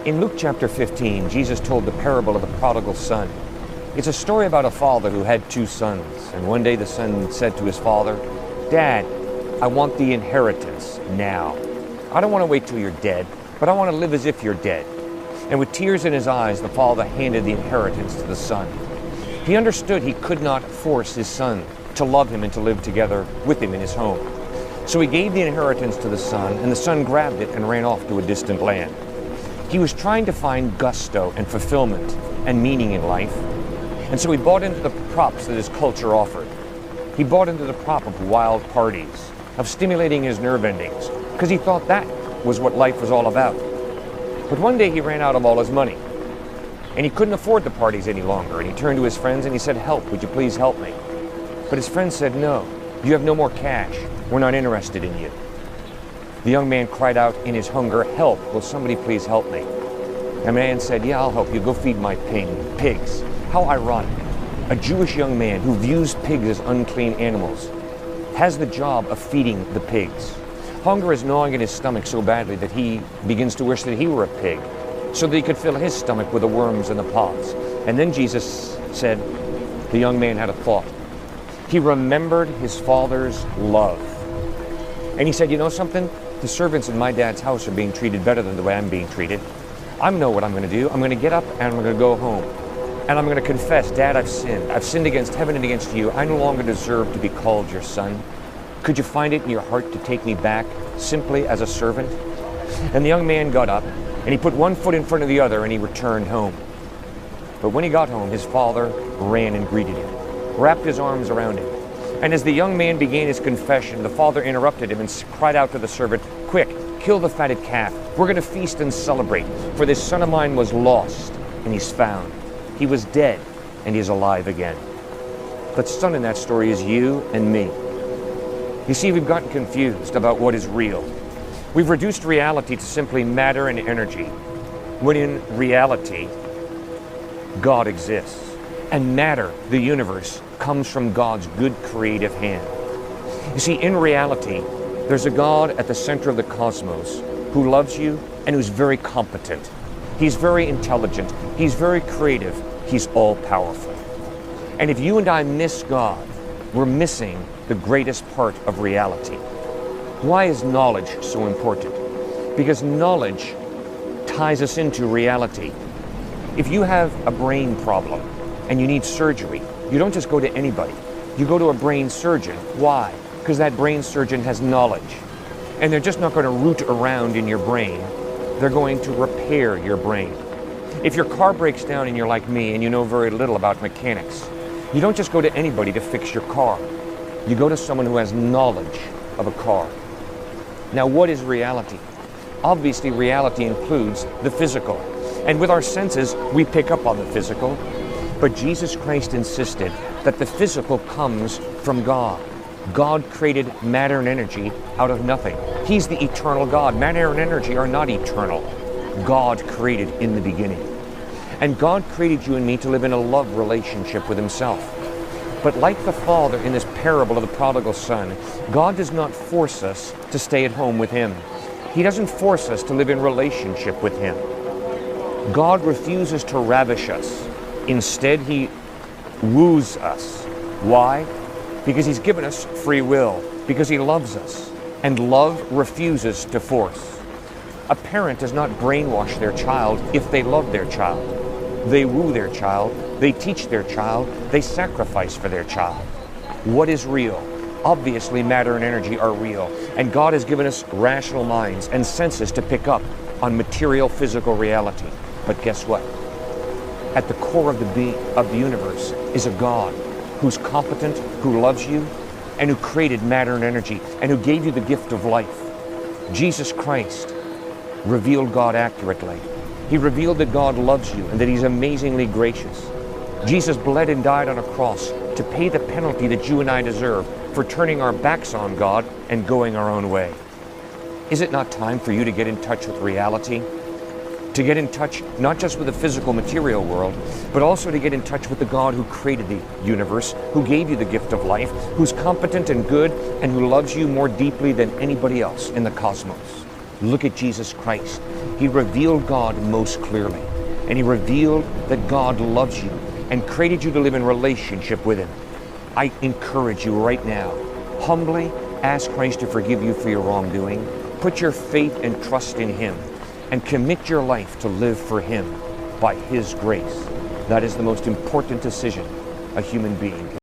In Luke chapter 15, Jesus told the parable of the prodigal son. It's a story about a father who had two sons. And one day the son said to his father, "Dad, I want the inheritance now. I don't want to wait till you're dead, but I want to live as if you're dead." And with tears in his eyes, the father handed the inheritance to the son. He understood he could not force his son to love him and to live together with him in his home. So he gave the inheritance to the son, and the son grabbed it and ran off to a distant land. He was trying to find gusto and fulfillment and meaning in life, and so he bought into the props that his culture offered. He bought into the prop of wild parties, of stimulating his nerve endings, because he thought that was what life was all about. But one day he ran out of all his money, and he couldn't afford the parties any longer, and he turned to his friends and he said, "Help, would you please help me?" But his friends said, "No, you have no more cash. We're not interested in you." The young man cried out in his hunger, "Help, will somebody please help me?" A man said, "Yeah, I'll help you. Go feed my pigs." How ironic. A Jewish young man who views pigs as unclean animals has the job of feeding the pigs. Hunger is gnawing at his stomach so badly that he begins to wish that he were a pig, so that he could fill his stomach with the worms and the pods. And then Jesus said, the young man had a thought. He remembered his father's love. And he said, "You know something? The servants in my dad's house are being treated better than the way I'm being treated. I know what I'm going to do. I'm going to get up and I'm going to go home. And I'm going to confess, Dad, I've sinned. I've sinned against heaven and against you. I no longer deserve to be called your son. Could you find it in your heart to take me back simply as a servant?" And the young man got up and he put one foot in front of the other and he returned home. But when he got home, his father ran and greeted him, wrapped his arms around him. And as the young man began his confession, the father interrupted him and cried out to the servant, "Quick, kill the fatted calf. We're going to feast and celebrate. For this son of mine was lost and he's found. He was dead and he's alive again." The son in that story is you and me. You see, we've gotten confused about what is real. We've reduced reality to simply matter and energy, when in reality, God exists. And matter, the universe, comes from God's good creative hand. You see, in reality, there's a God at the center of the cosmos who loves you and who's very competent. He's very intelligent. He's very creative. He's all-powerful. And if you and I miss God, we're missing the greatest part of reality. Why is knowledge so important? Because knowledge ties us into reality. If you have a brain problem and you need surgery, you don't just go to anybody. You go to a brain surgeon. Why? Because that brain surgeon has knowledge. And they're just not going to root around in your brain. They're going to repair your brain. If your car breaks down and you're like me and you know very little about mechanics, you don't just go to anybody to fix your car. You go to someone who has knowledge of a car. Now, what is reality? Obviously, reality includes the physical. And with our senses, we pick up on the physical. But Jesus Christ insisted that the physical comes from God. God created matter and energy out of nothing. He's the eternal God. Matter and energy are not eternal. God created in the beginning. And God created you and me to live in a love relationship with himself. But like the father in this parable of the prodigal son, God does not force us to stay at home with him. He doesn't force us to live in relationship with him. God refuses to ravish us. Instead, he woos us. Why? Because he's given us free will, because he loves us. And love refuses to force. A parent does not brainwash their child if they love their child. They woo their child, they teach their child, they sacrifice for their child. What is real? Obviously, matter and energy are real, and God has given us rational minds and senses to pick up on material physical reality. But guess what? At the core of the universe is a God who's competent, who loves you, and who created matter and energy, and who gave you the gift of life. Jesus Christ revealed God accurately. He revealed that God loves you and that he's amazingly gracious. Jesus bled and died on a cross to pay the penalty that you and I deserve for turning our backs on God and going our own way. Is it not time for you to get in touch with reality? To get in touch not just with the physical material world, but also to get in touch with the God who created the universe, who gave you the gift of life, who's competent and good, and who loves you more deeply than anybody else in the cosmos. Look at Jesus Christ. He revealed God most clearly. And he revealed that God loves you and created you to live in relationship with him. I encourage you right now, humbly ask Christ to forgive you for your wrongdoing. Put your faith and trust in him and commit your life to live for him by his grace. That is the most important decision a human being can